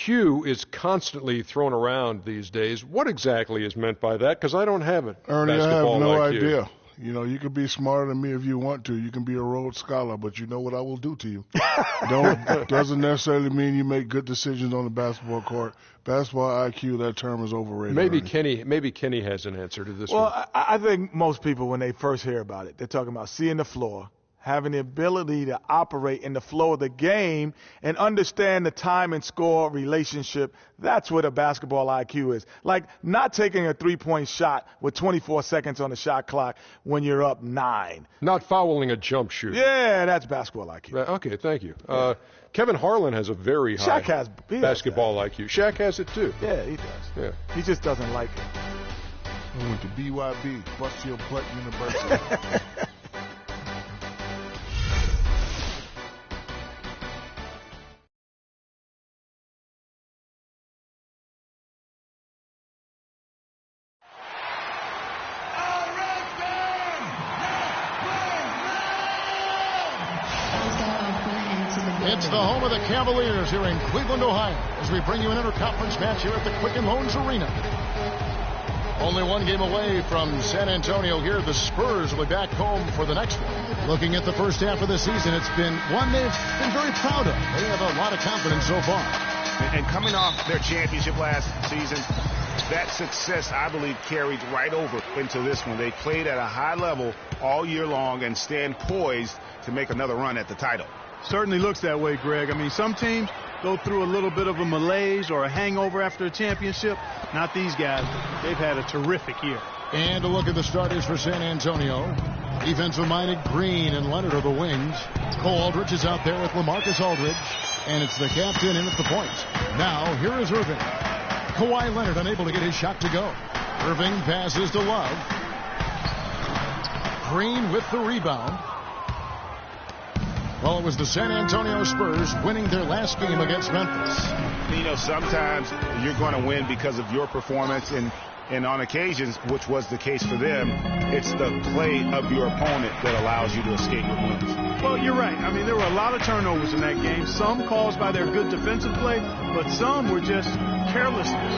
IQ is constantly thrown around these days. What exactly is meant by that? Because I don't have it. Ernie, I have no IQ. idea. You know, you can be smarter than me if you want to. You can be a Rhodes Scholar, but you know what I will do to you. Doesn't necessarily mean you make good decisions on the basketball court. Basketball IQ, that term is overrated. Maybe Kenny has an answer to this one. Well, I think most people, when they first hear about it, they're talking about seeing the floor, having the ability to operate in the flow of the game and understand the time and score relationship. That's what a basketball IQ is. Like not taking a three-point shot with 24 seconds on the shot clock when you're up 9. Not fouling a jump shoot. Yeah, that's basketball IQ. Okay, thank you. Yeah. Kevin Harlan has a very high basketball IQ. Shaq has it too. Yeah, he does. Yeah. He just doesn't like it. I went to BYB, Bust Your Butt University. It's the home of the Cavaliers here in Cleveland, Ohio, as we bring you an interconference match here at the Quicken Loans Arena. Only one game away from San Antonio here. The Spurs will be back home for the next one. Looking at the first half of the season, it's been one they've been very proud of. They have a lot of confidence so far. And coming off their championship last season, that success, I believe, carried right over into this one. They played at a high level all year long and stand poised to make another run at the title. Certainly looks that way, Greg. I mean, some teams go through a little bit of a malaise or a hangover after a championship. Not these guys. They've had a terrific year. And a look at the starters for San Antonio. Defensive-minded Green and Leonard are the wings. Cole Aldridge is out there with LaMarcus Aldridge. And it's the captain in at the point. Now, here is Irving. Kawhi Leonard unable to get his shot to go. Irving passes to Love. Green with the rebound. Well, it was the San Antonio Spurs winning their last game against Memphis. You know, sometimes you're going to win because of your performance, and on occasions, which was the case for them, it's the play of your opponent that allows you to escape with wins. Well, you're right. I mean, there were a lot of turnovers in that game, some caused by their good defensive play, but some were just carelessness.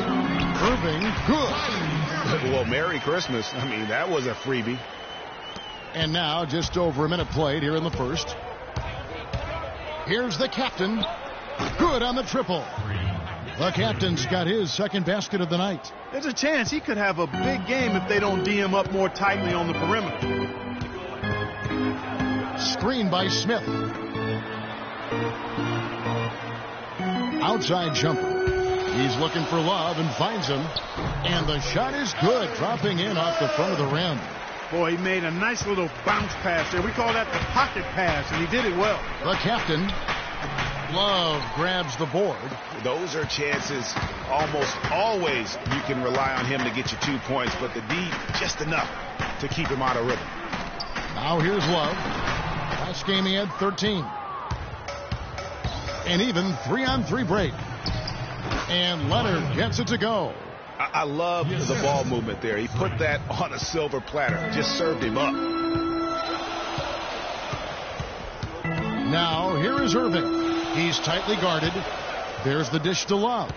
Irving, good. Well, Merry Christmas. I mean, that was a freebie. And now, just over a minute played here in the first. Here's the captain. Good on the triple. The captain's got his second basket of the night. There's a chance he could have a big game if they don't D him up more tightly on the perimeter. Screen by Smith. Outside jumper. He's looking for Love and finds him. And the shot is good, dropping in off the front of the rim. Boy, he made a nice little bounce pass there. We call that the pocket pass, and he did it well. The captain, Love, grabs the board. Those are chances almost always you can rely on him to get you 2 points, but the D just enough to keep him out of rhythm. Now here's Love. Last game he had 13. An even 3-on-3 break. And Leonard gets it to go. I love the ball movement there. He put that on a silver platter. Just served him up. Now, here is Irving. He's tightly guarded. There's the dish to Love.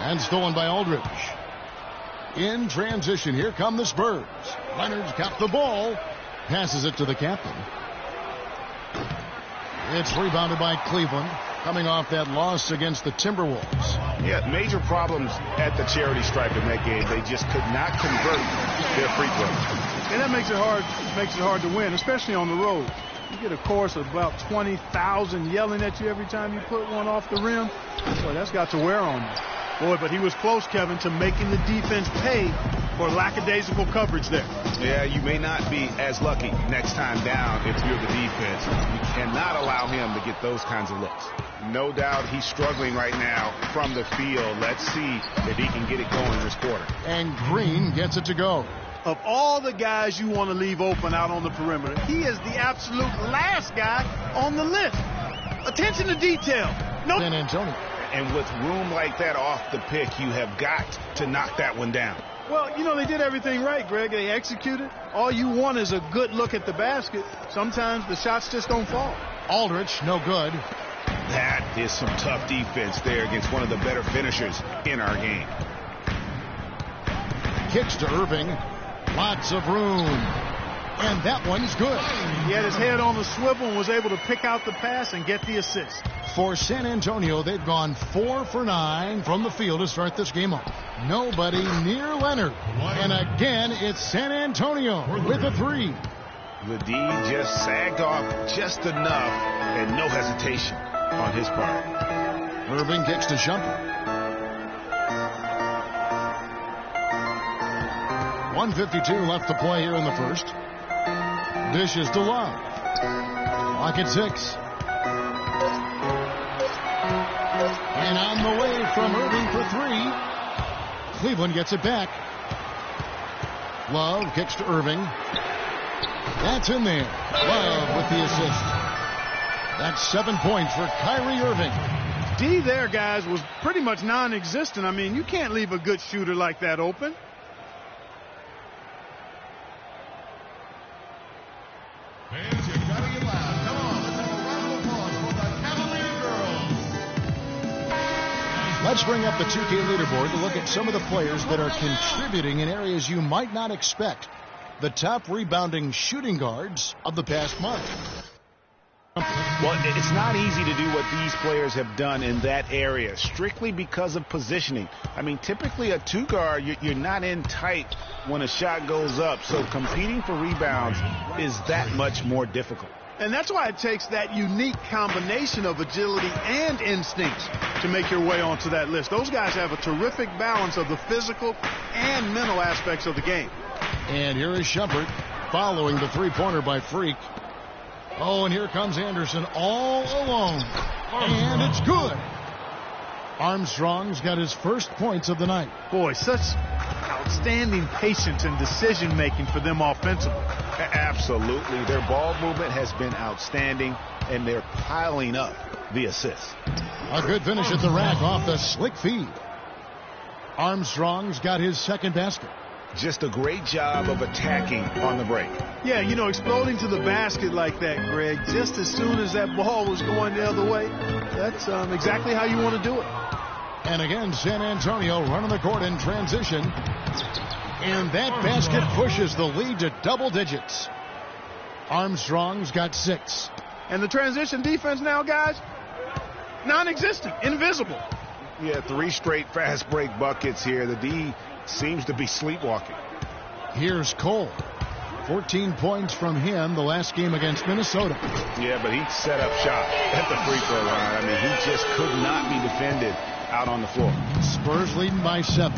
And stolen by Aldridge. In transition, here come the Spurs. Leonard's got the ball. Passes it to the captain. It's rebounded by Cleveland, coming off that loss against the Timberwolves. Yeah, major problems at the charity stripe in that game. They just could not convert their free throws. And that makes it hard to win, especially on the road. You get a chorus of about 20,000 yelling at you every time you put one off the rim. Boy, that's got to wear on you. Boy, but he was close, Kevin, to making the defense pay for lackadaisical coverage there. Yeah, you may not be as lucky next time down if you're the defense. You cannot allow him to get those kinds of looks. No doubt he's struggling right now from the field. Let's see if he can get it going this quarter. And Green gets it to go. Of all the guys you want to leave open out on the perimeter, he is the absolute last guy on the list. Attention to detail. Nope. San Antonio. And with room like that off the pick, you have got to knock that one down. Well, you know, they did everything right, Greg. They executed. All you want is a good look at the basket. Sometimes the shots just don't fall. Aldridge, no good. That is some tough defense there against one of the better finishers in our game. Kicks to Irving. Lots of room. And that one's good. He had his head on the swivel and was able to pick out the pass and get the assist. For San Antonio, they've gone 4 for 9 from the field to start this game off. Nobody near Leonard. And again, it's San Antonio with a 3. The D just sagged off just enough and no hesitation on his part. Irving kicks to Shumpert. 1:52 left to play here in the first. Dishes to Love. Clock at 6. And on the way from Irving for 3. Cleveland gets it back. Love kicks to Irving. That's in there. Love with the assist. That's 7 points for Kyrie Irving. D there, guys, was pretty much non-existent. I mean, you can't leave a good shooter like that open. Fans, you gotta get loud. Come on, let's have a round of applause for the Cavalier girls. Let's bring up the 2K leaderboard to look at some of the players that are contributing in areas you might not expect. The top rebounding shooting guards of the past month. Well, it's not easy to do what these players have done in that area, strictly because of positioning. I mean, typically a 2-guard, you're not in tight when a shot goes up, so competing for rebounds is that much more difficult. And that's why it takes that unique combination of agility and instincts to make your way onto that list. Those guys have a terrific balance of the physical and mental aspects of the game. And here is Shumpert following the three-pointer by Freak. Oh, and here comes Anderson all alone. And it's good. Armstrong's got his first points of the night. Boy, such outstanding patience and decision-making for them offensively. Absolutely. Their ball movement has been outstanding, and they're piling up the assists. A good finish at the rack off the slick feed. Armstrong's got his second basket. Just a great job of attacking on the break. Yeah, you know, exploding to the basket like that, Greg, just as soon as that ball was going the other way, that's exactly how you want to do it. And again, San Antonio running the court in transition. And that basket pushes the lead to double digits. Armstrong's got 6. And the transition defense now, guys, non-existent, invisible. Yeah, 3 straight fast break buckets here. The D seems to be sleepwalking. Here's Cole. 14 points from him the last game against Minnesota. Yeah, but he set up shop at the free throw line. I mean, he just could not be defended out on the floor. Spurs leading by 7.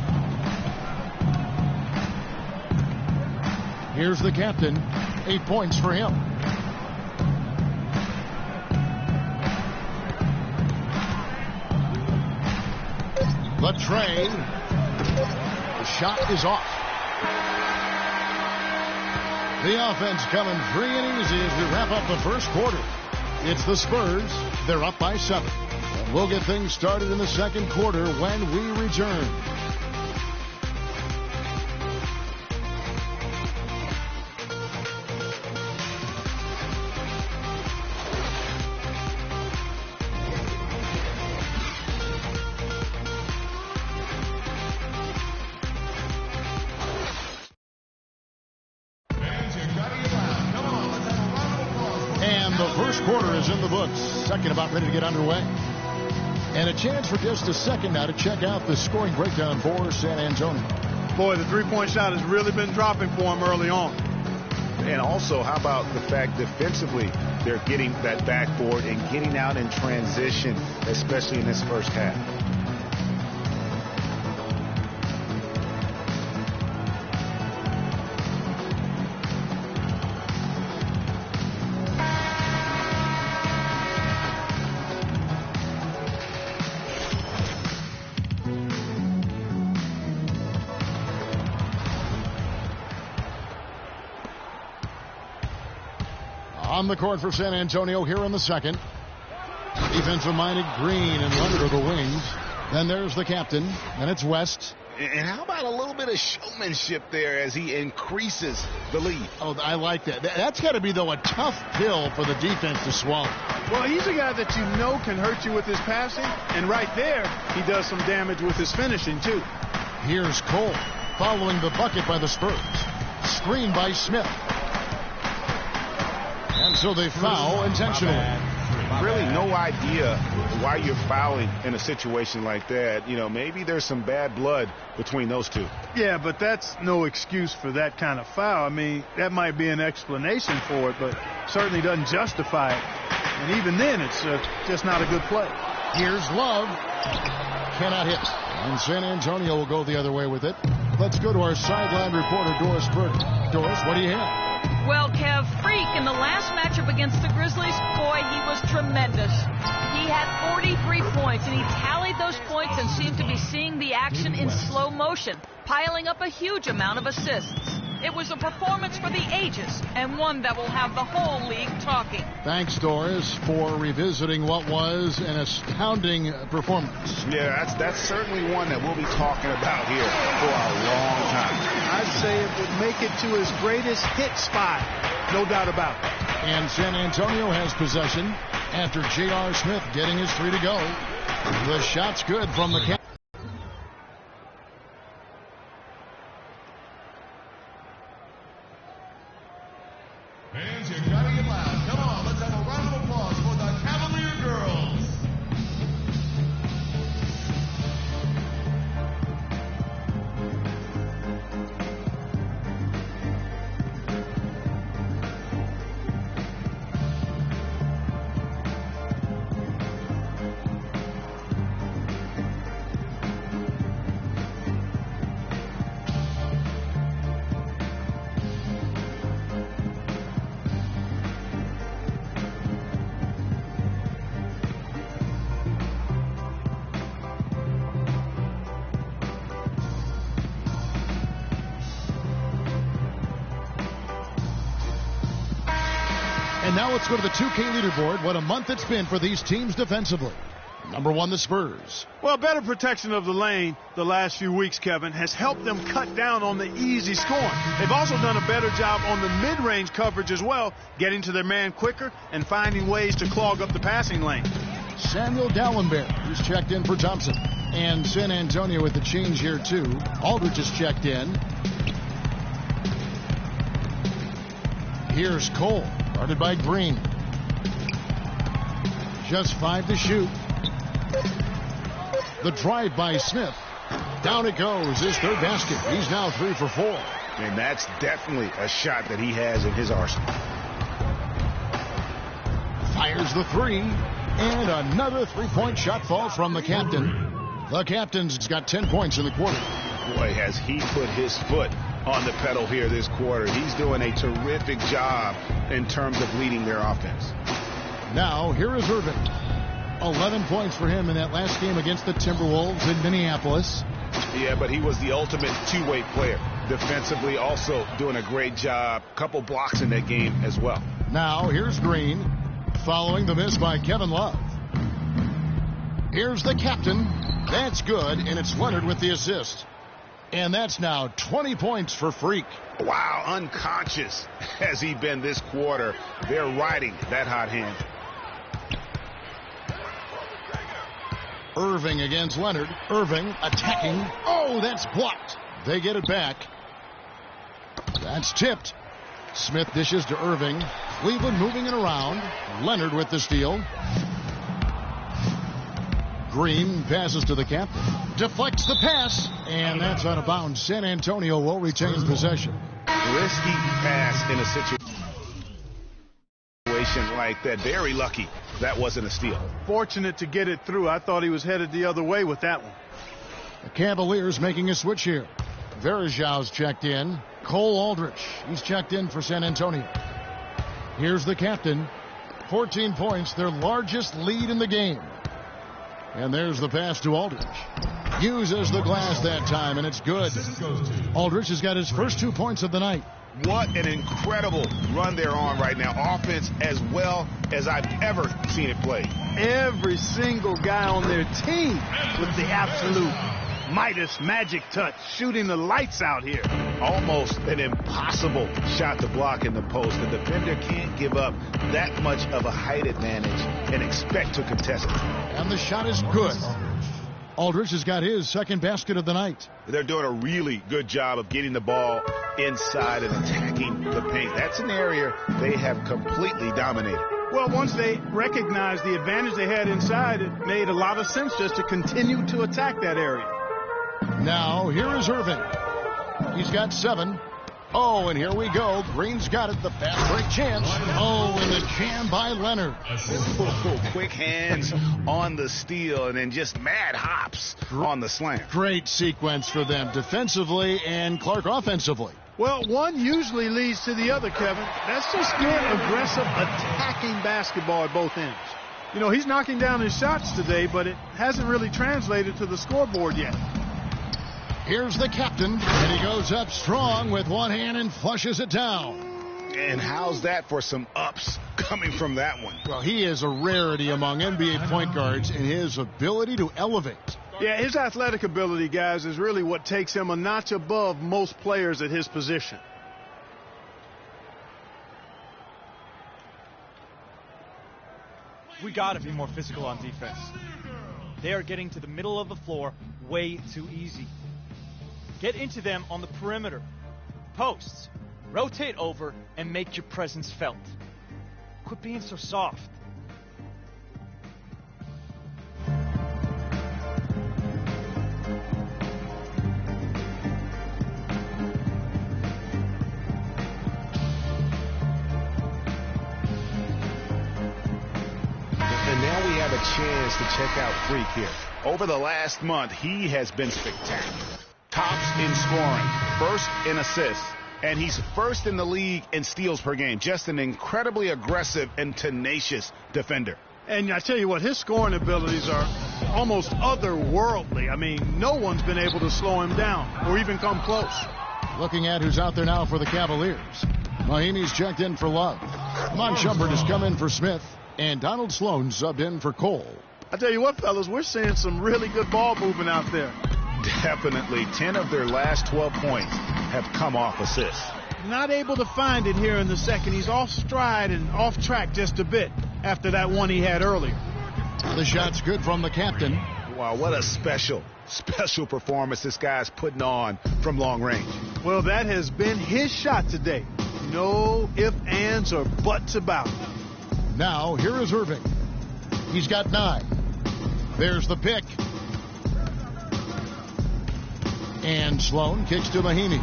Here's the captain. 8 points for him. Latrey. The shot is off. The offense coming free and easy as we wrap up the first quarter. It's the Spurs. They're up by 7. And we'll get things started in the second quarter when we return. Quarter is in the books. Second about ready to get underway. And a chance for just a second now to check out the scoring breakdown for San Antonio. Boy, the three-point shot has really been dropping for him early on. And also, how about the fact defensively they're getting that backboard and getting out in transition, especially in this first half. On the court for San Antonio here in the second. Defensive-minded Green and Leonard are the wings. Then there's the captain, and it's West. And how about a little bit of showmanship there as he increases the lead? Oh, I like that. That's got to be, though, a tough pill for the defense to swallow. Well, he's a guy that you know can hurt you with his passing, and right there, he does some damage with his finishing, too. Here's Cole, following the bucket by the Spurs. Screen by Smith. And so they foul intentionally. Really no idea why you're fouling in a situation like that. You know, maybe there's some bad blood between those two. Yeah, but that's no excuse for that kind of foul. I mean, that might be an explanation for it, but certainly doesn't justify it. And even then, it's just not a good play. Here's Love. Cannot hit. And San Antonio will go the other way with it. Let's go to our sideline reporter, Doris Burton. Doris, what do you have? Well, Kev, Freak in the last matchup against the Grizzlies, boy, he was tremendous. He had 43 points, and he tallied those points and seemed to be seeing the action in slow motion, piling up a huge amount of assists. It was a performance for the ages, and one that will have the whole league talking. Thanks, Doris, for revisiting what was an astounding performance. Yeah, that's certainly one that we'll be talking about here for a long time. I'd say it would make it to his greatest hit spot, no doubt about it. And San Antonio has possession after J.R. Smith getting his 3 to go. The shot's good from the cap. Fans, you gotta get loud. Come on, let's have a round of applause for the Cavalier girls. And now let's go to the 2K leaderboard. What a month it's been for these teams defensively. Number 1, the Spurs. Well, better protection of the lane the last few weeks, Kevin, has helped them cut down on the easy scoring. They've also done a better job on the mid-range coverage as well, getting to their man quicker and finding ways to clog up the passing lane. Samuel Dallenberg, who's checked in for Thompson. And San Antonio with the change here, too. Aldridge is checked in. Here's Cole, guarded by Green. Just 5 to shoot. The drive by Smith. Down it goes. His third basket. He's now 3 for 4. And that's definitely a shot that he has in his arsenal. Fires the 3. And another 3-point shot falls from the captain. The captain's got 10 points in the quarter. Boy, has he put his foot on the pedal here this quarter. He's doing a terrific job in terms of leading their offense. Now, here is Irving. 11 points for him in that last game against the Timberwolves in Minneapolis. Yeah, but he was the ultimate two-way player. Defensively, also doing a great job. Couple blocks in that game as well. Now, here's Green, following the miss by Kevin Love. Here's the captain. That's good, and it's Leonard with the assist. And that's now 20 points for Freak. Wow, unconscious has he been this quarter. They're riding that hot hand. Irving against Leonard. Irving attacking. Oh, that's blocked. They get it back. That's tipped. Smith dishes to Irving. Cleveland moving it around. Leonard with the steal. Green passes to the captain. Deflects the pass. And that's out of bounds. San Antonio will retain possession. Risky pass in a situation like that. Very lucky that wasn't a steal. Fortunate to get it through. I thought he was headed the other way with that one. The Cavaliers making a switch here. Verjau's checked in. Cole Aldrich, he's checked in for San Antonio. Here's the captain. 14 points, their largest lead in the game. And there's the pass to Aldridge. Uses the glass that time, and it's good. Aldridge has got his first 2 points of the night. What an incredible run they're on right now. Offense as well as I've ever seen it played. Every single guy on their team with the absolute Midas magic touch, shooting the lights out here. Almost an impossible shot to block in the post. The defender can't give up that much of a height advantage and expect to contest it. And the shot is good. Aldridge has got his second basket of the night. They're doing a really good job of getting the ball inside and attacking the paint. That's an area they have completely dominated. Well, once they recognized the advantage they had inside, it made a lot of sense just to continue to attack that area. Now, here is Irving. He's got 7. Oh, and here we go. Green's got it. The fast break chance. Oh, and the jam by Leonard. Quick hands on the steal and then just mad hops on the slam. Great sequence for them defensively and Clark offensively. Well, one usually leads to the other, Kevin. That's just good, aggressive, attacking basketball at both ends. You know, he's knocking down his shots today, but it hasn't really translated to the scoreboard yet. Here's the captain, and he goes up strong with one hand and flushes it down. And how's that for some ups coming from that one? Well, he is a rarity among NBA point guards in his ability to elevate. Yeah, his athletic ability, guys, is really what takes him a notch above most players at his position. We got to be more physical on defense. They are getting to the middle of the floor way too easy. Get into them on the perimeter. Posts. Rotate over and make your presence felt. Quit being so soft. And now we have a chance to check out Freak here. Over the last month, he has been spectacular. Tops in scoring, first in assists, and he's first in the league in steals per game. Just an incredibly aggressive and tenacious defender. And I tell you what, his scoring abilities are almost otherworldly. I mean, no one's been able to slow him down or even come close. Looking at who's out there now for the Cavaliers. Mahinmi's checked in for Love. Mon Shumpert has come in for Smith. And Donald Sloan subbed in for Cole. I tell you what, fellas, we're seeing some really good ball movement out there. Definitely. 10 of their last 12 points have come off assists. Not able to find it here in the second. He's off stride and off track just a bit after that one he had earlier. The shot's good from the captain. Wow, what a special performance this guy's putting on from long range. Well, that has been his shot today. No ifs, ands, or buts about it. Now, here is Irving. He's got 9. There's the pick. And Sloan kicks to Mahinmi.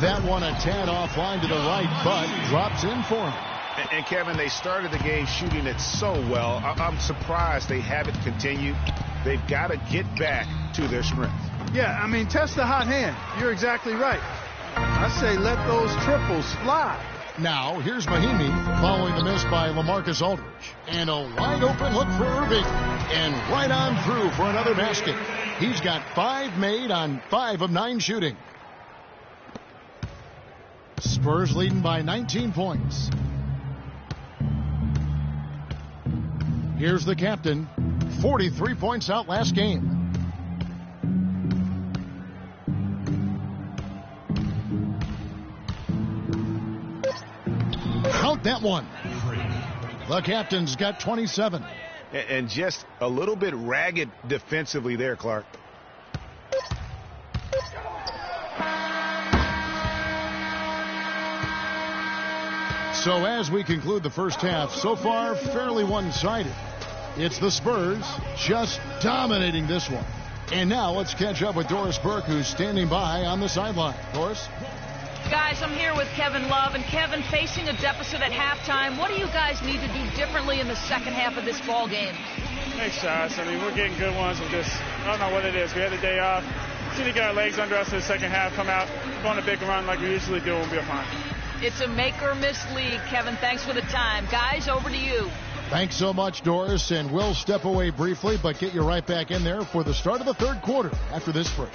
That one a tad offline to the right, but drops in for him. And Kevin, they started the game shooting it so well. I'm surprised they haven't continued. They've got to get back to their strength. Yeah, I mean, test the hot hand. You're exactly right. I say let those triples fly. Now, here's Mahinmi following the miss by LaMarcus Aldridge. And a wide open look for Irving. And right on through for another basket. He's got 5 made on 5 of 9 shooting. Spurs leading by 19 points. Here's the captain. 43 points out last game. Count that one. The captain's got 27. And just a little bit ragged defensively there, Clark. So as we conclude the first half, so far fairly one-sided. It's the Spurs just dominating this one. And now let's catch up with Doris Burke, who's standing by on the sideline. Doris? Guys, I'm here with Kevin Love. And Kevin, facing a deficit at halftime, what do you guys need to do differently in the second half of this ball game? Make shots. I mean, we're getting good ones. I don't know what it is. We had the day off. See to get our legs under us in the second half, come out, go on a big run like we usually do, and we'll be fine. It's a make-or-miss league, Kevin. Thanks for the time. Guys, over to you. Thanks so much, Doris, and we'll step away briefly, but get you right back in there for the start of the third quarter after this break.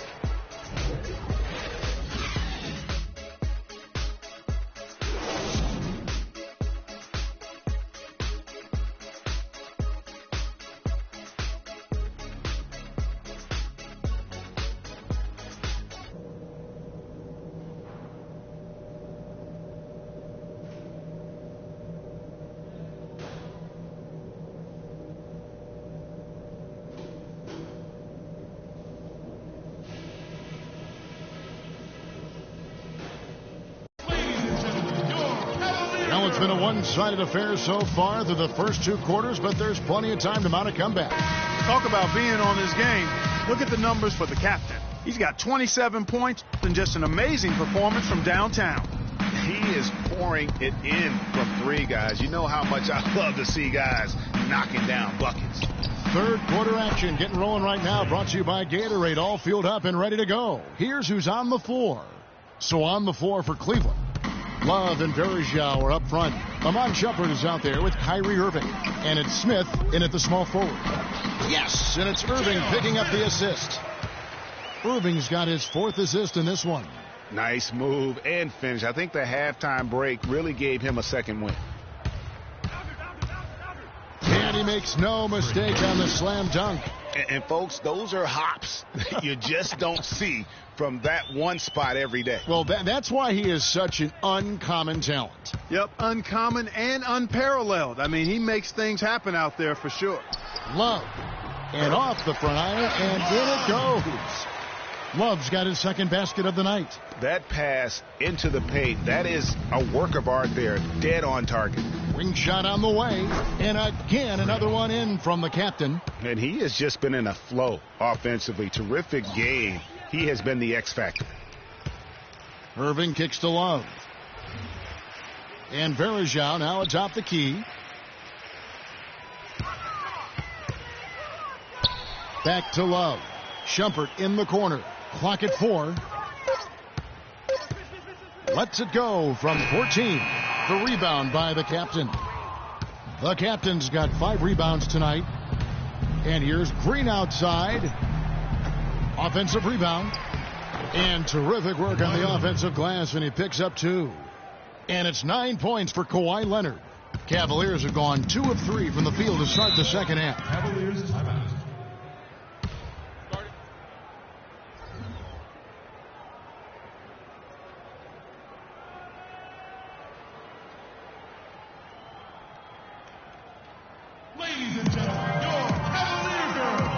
It's been a one-sided affair so far through the first 2 quarters, but there's plenty of time to mount a comeback. Talk about being on this game. Look at the numbers for the captain. He's got 27 points and just an amazing performance from downtown. He is pouring it in from 3, guys. You know how much I love to see guys knocking down buckets. Third quarter action getting rolling right now, brought to you by Gatorade, all fueled up and ready to go. Here's who's on the floor. So on the floor for Cleveland, Love and Verjao are up front. Amon Shumpert is out there with Kyrie Irving. And it's Smith in at the small forward. Yes, and it's Irving picking up the assist. Irving's got his 4th assist in this one. Nice move and finish. I think the halftime break really gave him a second win. And he makes no mistake on the slam dunk. And folks, those are hops you just don't see from that one spot every day. Well, that's why he is such an uncommon talent. Yep, uncommon and unparalleled. I mean, he makes things happen out there for sure. Love. And off the front iron, and in it goes. Love's got his 2nd basket of the night. That pass into the paint, that is a work of art there, dead on target. Ring shot on the way, and again another one in from the captain. And he has just been in a flow offensively. Terrific game. He has been the X factor. Irving kicks to Love. And Verjao now atop the key. Back to Love. Shumpert in the corner. Clock at 4. Lets it go from 14. The rebound by the captain. The captain's got 5 rebounds tonight. And here's Green outside. Offensive rebound. And terrific work on the offensive glass, and he picks up 2. And it's 9 points for Kawhi Leonard. Cavaliers have gone 2 of 3 from the field to start the second half. Cavaliers timeout. Ladies and gentlemen, your Cavalier girls.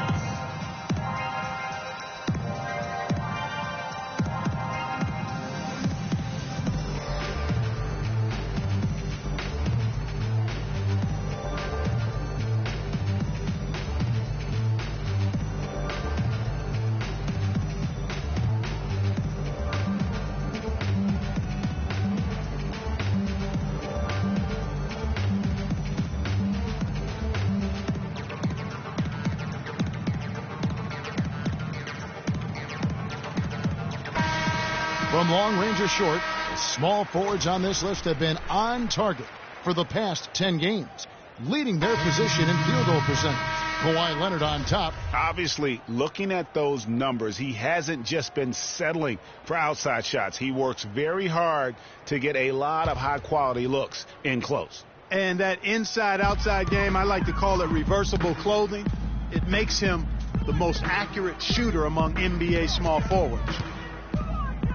From long range or short, the small forwards on this list have been on target for the past 10 games, leading their position in field goal percentage. Kawhi Leonard on top. Obviously, looking at those numbers, he hasn't just been settling for outside shots. He works very hard to get a lot of high-quality looks in close. And that inside-outside game, I like to call it reversible clothing. It makes him the most accurate shooter among NBA small forwards.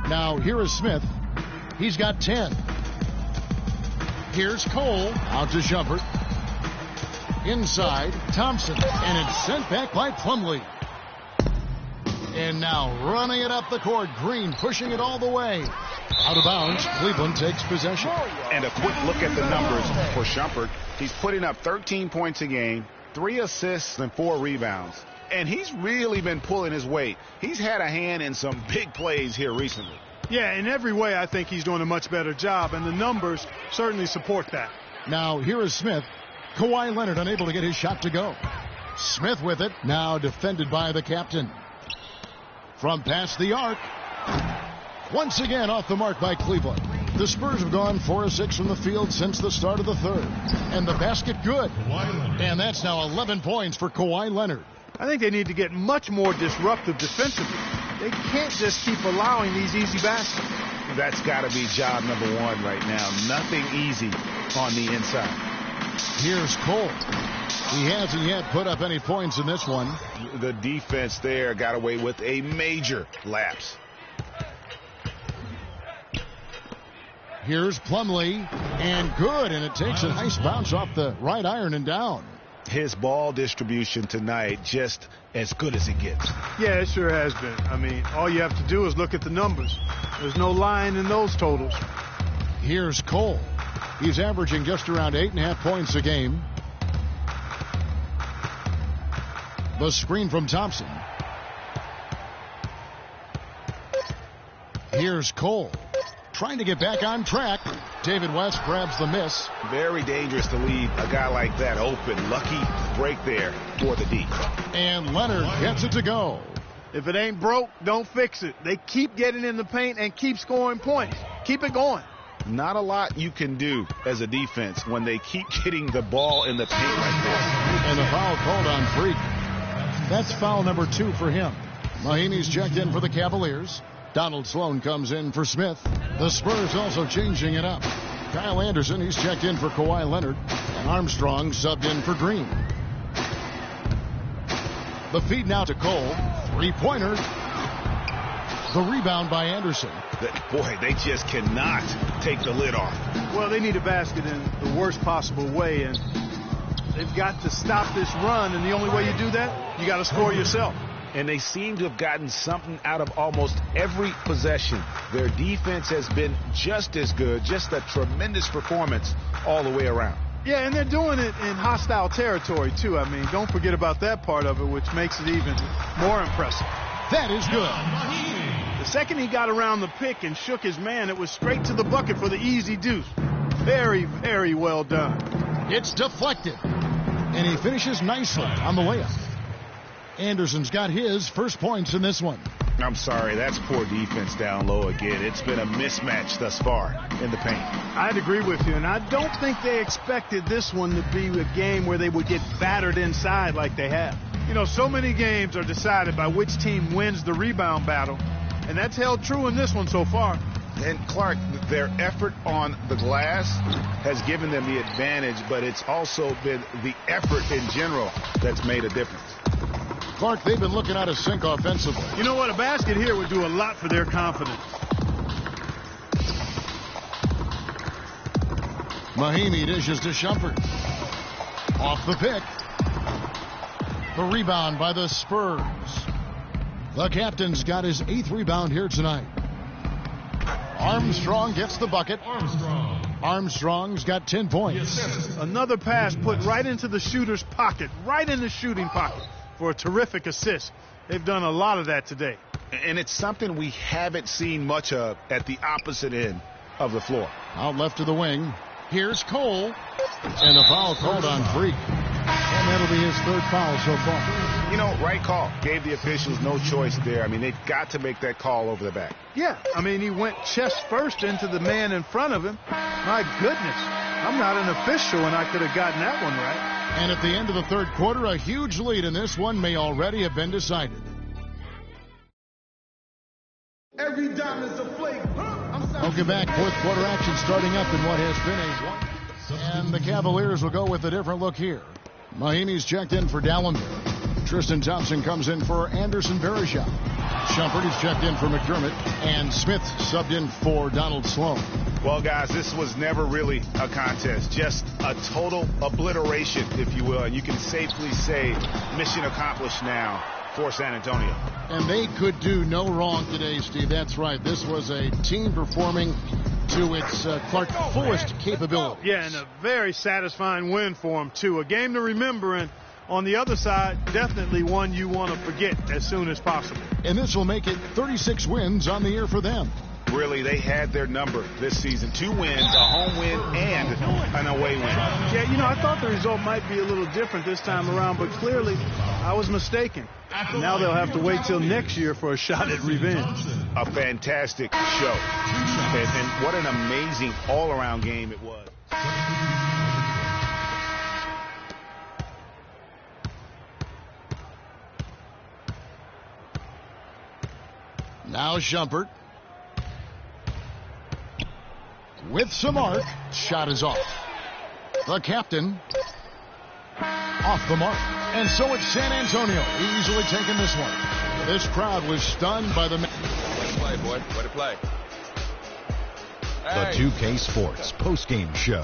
Now, here is Smith. He's got 10. Here's Cole. Out to Shumpert. Inside, Thompson. And it's sent back by Plumlee. And now running it up the court. Green pushing it all the way. Out of bounds. Cleveland takes possession. And a quick look at the numbers for Shumpert. He's putting up 13 points a game, 3 assists, and 4 rebounds. And he's really been pulling his weight. He's had a hand in some big plays here recently. Yeah, in every way, I think he's doing a much better job, and the numbers certainly support that. Now, here is Smith. Kawhi Leonard unable to get his shot to go. Smith with it, now defended by the captain. From past the arc. Once again off the mark by Cleveland. The Spurs have gone 4 of 6 from the field since the start of the third. And the basket good. And that's now 11 points for Kawhi Leonard. I think they need to get much more disruptive defensively. They can't just keep allowing these easy baskets. That's got to be job number 1 right now. Nothing easy on the inside. Here's Cole. He hasn't yet put up any points in this one. The defense there got away with a major lapse. Here's Plumlee, and good, and it takes a nice bounce off the right iron and down. His ball distribution tonight just as good as it gets. Yeah, it sure has been. I mean, all you have to do is look at the numbers. There's no lying in those totals. Here's Cole. He's averaging just around 8.5 points a game. The screen from Thompson. Here's Cole. Trying to get back on track. David West grabs the miss. Very dangerous to leave a guy like that open. Lucky break there for the D. And Leonard gets it to go. If it ain't broke, don't fix it. They keep getting in the paint and keep scoring points. Keep it going. Not a lot you can do as a defense when they keep getting the ball in the paint like this. And the foul called on Freak. That's foul number 2 for him. Mahinmi's checked in for the Cavaliers. Donald Sloan comes in for Smith. The Spurs also changing it up. Kyle Anderson, he's checked in for Kawhi Leonard. And Armstrong subbed in for Green. The feed now to Cole. Three-pointer. The rebound by Anderson. Boy, they just cannot take the lid off. Well, they need a basket in the worst possible way, and they've got to stop this run, and the only way you do that, you got to score yourself. And they seem to have gotten something out of almost every possession. Their defense has been just as good, just a tremendous performance all the way around. Yeah, and they're doing it in hostile territory, too. I mean, don't forget about that part of it, which makes it even more impressive. That is good. The second he got around the pick and shook his man, it was straight to the bucket for the easy deuce. Very, very well done. It's deflected. And he finishes nicely on the layup. Anderson's got his first points in this one. I'm sorry, that's poor defense down low again. It's been a mismatch thus far in the paint. I'd agree with you, and I don't think they expected this one to be a game where they would get battered inside like they have. You know, so many games are decided by which team wins the rebound battle, and that's held true in this one so far. And Clark, their effort on the glass has given them the advantage, but it's also been the effort in general that's made a difference. Clark, they've been looking out of sync offensively. You know what? A basket here would do a lot for their confidence. Mahinmi dishes to Shumpert. Off the pick. The rebound by the Spurs. The captain's got his 8th rebound here tonight. Armstrong gets the bucket. Armstrong's got 10 points. Another pass put right into the shooter's pocket, right in the shooting pocket for a terrific assist. They've done a lot of that today. And it's something we haven't seen much of at the opposite end of the floor. Out left to the wing. Here's Cole. And a foul called on Freak. And that'll be his 3rd foul so far. You know, right call. Gave the officials no choice there. I mean, they've got to make that call over the back. Yeah, I mean, he went chest first into the man in front of him. My goodness. I'm not an official, and I could have gotten that one right. And at the end of the 3rd quarter, a huge lead in this one may already have been decided. Every dime is a flake. Welcome back. 4th quarter action starting up in what has been a 1. And the Cavaliers will go with a different look here. Mahinmi's checked in for Dallenberg. Tristan Thompson comes in for Anderson Varejao. Shumpert is checked in for McDermott. And Smith subbed in for Donald Sloan. Well, guys, this was never really a contest. Just a total obliteration, if you will. And you can safely say mission accomplished now for San Antonio. And they could do no wrong today, Steve. That's right. This was a team performing to its Clark fullest capability. Yeah, and a very satisfying win for them, too. A game to remember, and on the other side, definitely one you want to forget as soon as possible. And this will make it 36 wins on the year for them. Really, they had their number this season. 2 wins, a home win, and an away win. Yeah, you know, I thought the result might be a little different this time around, but clearly I was mistaken. Now they'll have to wait till next year for a shot at revenge. A fantastic show. And what an amazing all-around game it was. Now Shumpert. With some arc, shot is off. The captain off the mark. And so it's San Antonio easily taking this one. This crowd was stunned by the... Way to play, boy. Way to play. The 2K Sports postgame show.